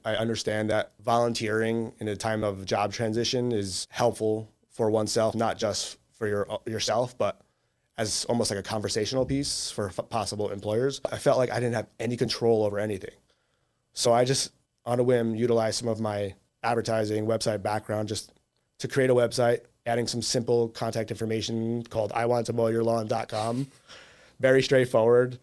I understand that volunteering in a time of job transition is helpful for oneself, not just for yourself, but as almost like a conversational piece for possible employers. I felt like I didn't have any control over anything. So I just, on a whim, utilized some of my advertising website background just to create a website, adding some simple contact information called iwanttomowyourlawn.com. Very straightforward.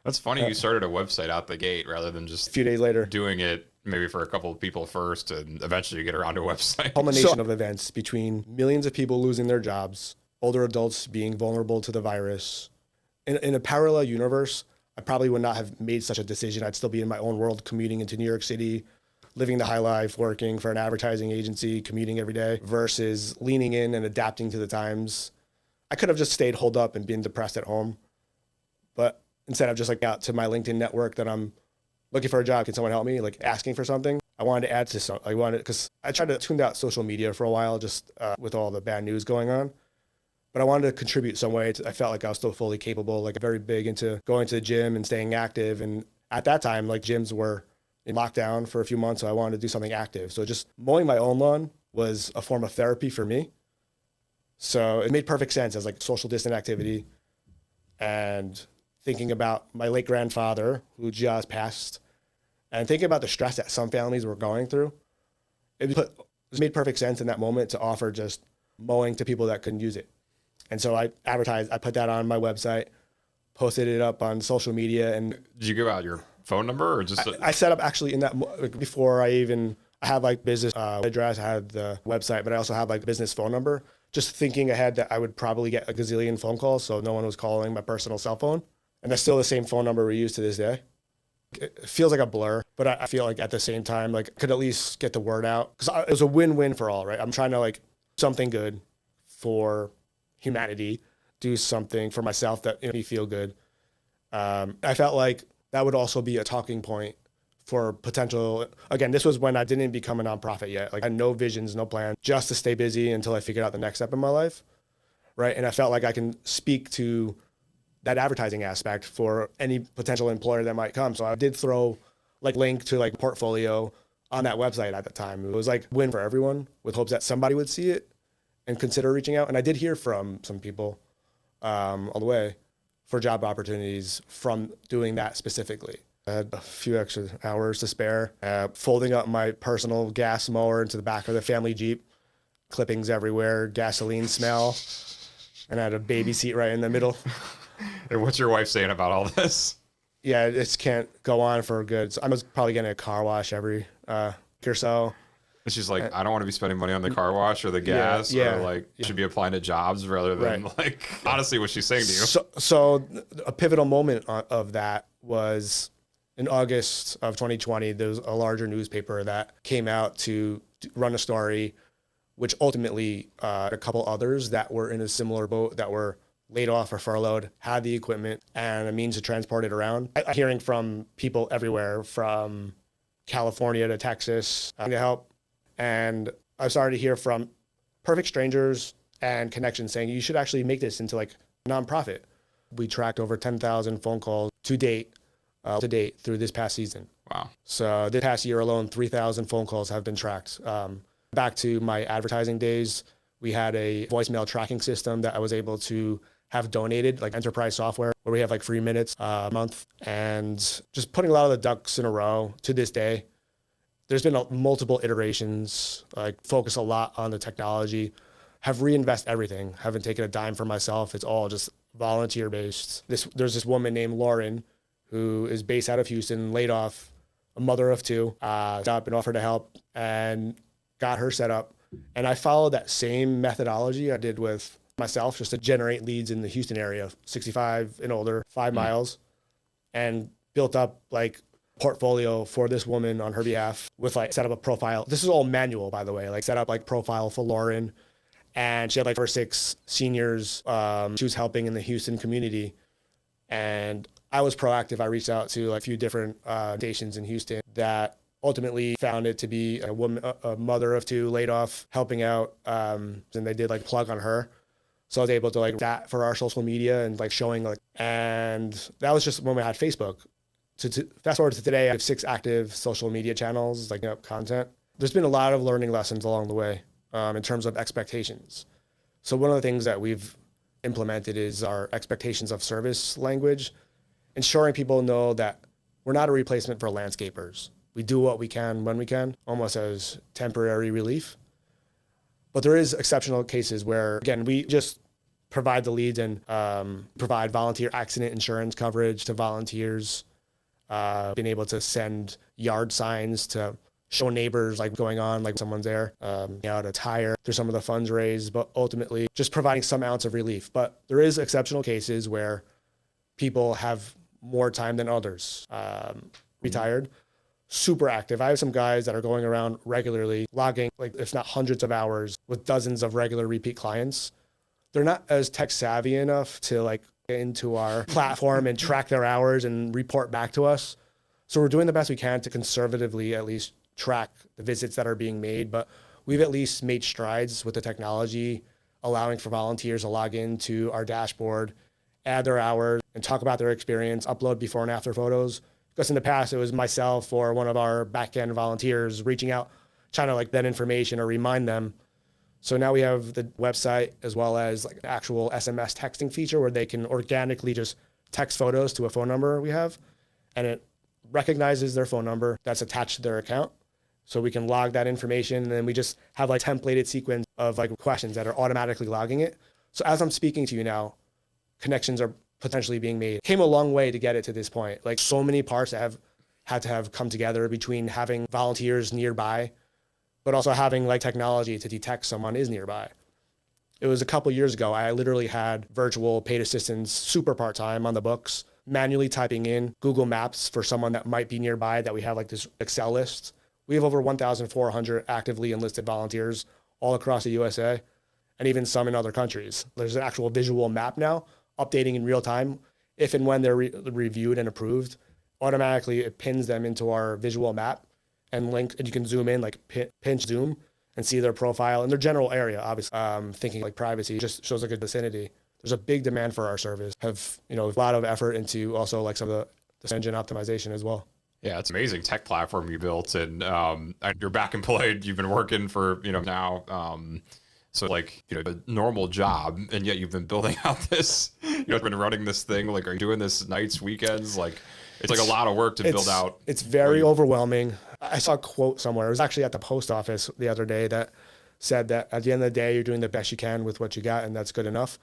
That's funny. You started a website out the gate rather than just A few days later, doing it maybe for a couple of people first and eventually you get around to a website. culmination of events between millions of people losing their jobs, older adults being vulnerable to the virus. In a parallel universe, I probably would not have made such a decision. I'd still be in my own world, commuting into New York City, living the high life, working for an advertising agency, commuting every day, versus leaning in and adapting to the times. I could have just stayed holed up and been depressed at home. But instead of just like out to my LinkedIn network that I'm looking for a job, can someone help me? Like asking for something. I wanted to add to some, because I tried to tune out social media for a while, just with all the bad news going on. But I wanted to contribute some way. I felt like I was still fully capable, like very big into going to the gym and staying active. And at that time, like gyms were in lockdown for a few months, so I wanted to do something active. So just mowing my own lawn was a form of therapy for me. So it made perfect sense as like social distant activity. And thinking about my late grandfather who just passed and thinking about the stress that some families were going through, it made perfect sense in that moment to offer just mowing to people that couldn't use it. And so I put that on my website, posted it up on social media. And did you give out your phone number or just? I set up actually in that, before I have like business address, I had the website, but I also have like business phone number, just thinking ahead that I would probably get a gazillion phone calls. So no one was calling my personal cell phone. And that's still the same phone number we use to this day. It feels like a blur, but I feel like at the same time, like could at least get the word out. Because it was a win-win for all, right? I'm trying to like something good for humanity, do something for myself that made me feel good. I felt like that would also be a talking point for potential, again, this was when I didn't become a nonprofit yet. Like I had no visions, no plan, just to stay busy until I figured out the next step in my life, right? And I felt like I can speak to that advertising aspect for any potential employer that might come. So I did throw like link to like portfolio on that website at the time. It was like win for everyone with hopes that somebody would see it and consider reaching out. And I did hear from some people all the way for job opportunities from doing that specifically. I had a few extra hours to spare, folding up my personal gas mower into the back of the family Jeep, clippings everywhere, gasoline smell, and I had a baby seat right in the middle. And what's your wife saying about all this? Yeah, it can't go on for good. So I'm probably getting a car wash every week or so. And she's like, I don't want to be spending money on the car wash or the gas, or like should be applying to jobs rather than like, honestly, what she's saying to you. So a pivotal moment of that was in August of 2020, there was a larger newspaper that came out to run a story, which ultimately a couple others that were in a similar boat that were laid off or furloughed, had the equipment and a means to transport it around. I'm hearing from people everywhere from California to Texas to help. And I started to hear from perfect strangers and connections saying, you should actually make this into like a nonprofit. We tracked over 10,000 phone calls to date through this past season. Wow. So this past year alone, 3,000 phone calls have been tracked. Back to my advertising days, we had a voicemail tracking system that I was able to have donated, like enterprise software, where we have like 3 minutes a month, and just putting a lot of the ducks in a row to this day. There's been multiple iterations, like focus a lot on the technology, have reinvest everything, haven't taken a dime for myself. It's all just volunteer based. There's this woman named Lauren who is based out of Houston, laid off, a mother of two, stopped and offered to help and got her set up. And I followed that same methodology I did with myself, just to generate leads in the Houston area, 65 and older, 5 miles, and built up like portfolio for this woman on her behalf with like set up a profile. This is all manual, by the way, like set up like profile for Lauren. And she had like 6 seniors she was helping in the Houston community. And I was proactive. I reached out to like a few different stations in Houston that ultimately found it to be a woman, a mother of 2 laid off, helping out. And they did like plug on her. So I was able to like that for our social media and like showing like, and that was just when we had Facebook. to fast forward to today, I have 6 active social media channels, like up content. There's been a lot of learning lessons along the way in terms of expectations. So one of the things that we've implemented is our expectations of service language, ensuring people know that we're not a replacement for landscapers. We do what we can when we can, almost as temporary relief. But there is exceptional cases where, again, we just provide the leads and provide volunteer accident insurance coverage to volunteers, being able to send yard signs to show neighbors like going on, like someone's there, out a tire through some of the funds raised, but ultimately just providing some ounce of relief. But there is exceptional cases where people have more time than others, retired, super active. I have some guys that are going around regularly logging, like if not hundreds of hours with dozens of regular repeat clients. They're not as tech savvy enough to like get into our platform and track their hours and report back to us. So we're doing the best we can to conservatively at least track the visits that are being made, but we've at least made strides with the technology, allowing for volunteers to log into our dashboard, add their hours, and talk about their experience, upload before and after photos. Because in the past, it was myself or one of our back-end volunteers reaching out, trying to like that information or remind them. So now we have the website as well as like an actual SMS texting feature where they can organically just text photos to a phone number we have, and it recognizes their phone number that's attached to their account. So we can log that information, and then we just have like templated sequence of like questions that are automatically logging it. So as I'm speaking to you now, connections are potentially being made. Came a long way to get it to this point. Like so many parts that have had to have come together between having volunteers nearby, but also having like technology to detect someone is nearby. It was a couple years ago, I literally had virtual paid assistants, super part-time on the books, manually typing in Google Maps for someone that might be nearby, that we have like this Excel list. We have over 1,400 actively enlisted volunteers all across the USA, and even some in other countries. There's an actual visual map now, updating in real time. If and when they're reviewed and approved, automatically it pins them into our visual map and link, and you can zoom in, like pinch zoom, and see their profile and their general area, obviously. Thinking like privacy just shows like a vicinity. There's a big demand for our service. Have, a lot of effort into also like some of the engine optimization as well. Yeah, it's an amazing tech platform you built, and you're back employed. You've been working for, now, so like, a normal job, and yet you've been building out this, been running this thing. Like, are you doing this nights, weekends? Like, it's like a lot of work to build out. It's very overwhelming. I saw a quote somewhere. It was actually at the post office the other day that said that at the end of the day, you're doing the best you can with what you got, and that's good enough.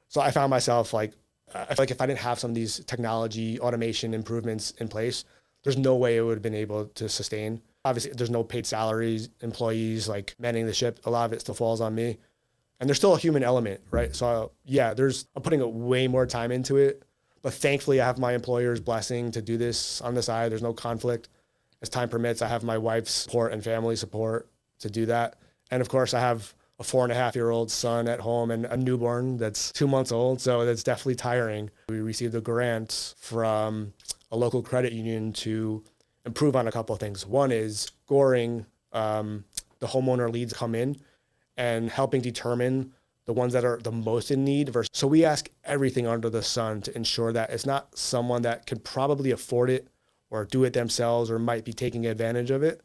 So I found myself like, I feel like if I didn't have some of these technology automation improvements in place, there's no way it would have been able to sustain. Obviously, there's no paid salaries, employees like manning the ship. A lot of it still falls on me. And there's still a human element, right? So yeah, I'm putting way more time into it. But thankfully, I have my employer's blessing to do this on the side. There's no conflict. As time permits, I have my wife's support and family support to do that. And of course, I have a 4.5-year-old son at home and a newborn that's 2 months old. So that's definitely tiring. We received a grant from a local credit union to improve on a couple of things. One is scoring the homeowner leads come in and helping determine the ones that are the most in need versus. So we ask everything under the sun to ensure that it's not someone that can probably afford it or do it themselves or might be taking advantage of it.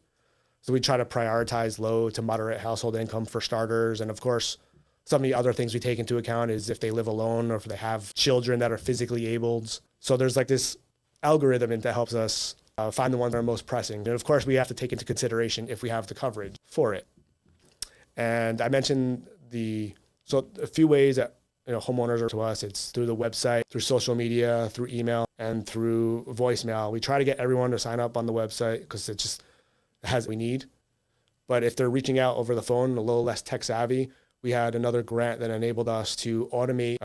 So we try to prioritize low to moderate household income for starters. And of course, some of the other things we take into account is if they live alone or if they have children that are physically abled. So there's like this algorithm that helps us find the ones that are most pressing. And of course, we have to take into consideration if we have the coverage for it. And I mentioned so a few ways that homeowners are to us. It's through the website, through social media, through email, and through voicemail. We try to get everyone to sign up on the website because it just has what we need. But if they're reaching out over the phone, a little less tech savvy, we had another grant that enabled us to automate,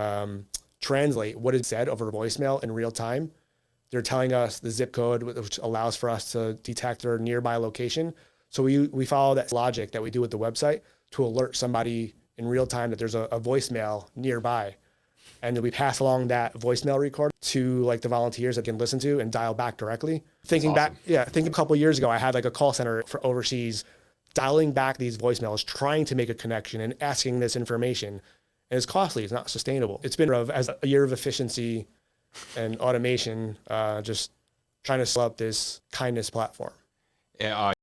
translate what is said over voicemail in real time. They're telling us the zip code, which allows for us to detect their nearby location. So we follow that logic that we do with the website to alert somebody in real time that there's a voicemail nearby. And then we pass along that voicemail record to like the volunteers that can listen to and dial back directly. Thinking a couple of years ago, I had like a call center for overseas, dialing back these voicemails, trying to make a connection and asking this information. And it's costly, it's not sustainable. It's been as a year of efficiency and automation, just trying to set up this kindness platform.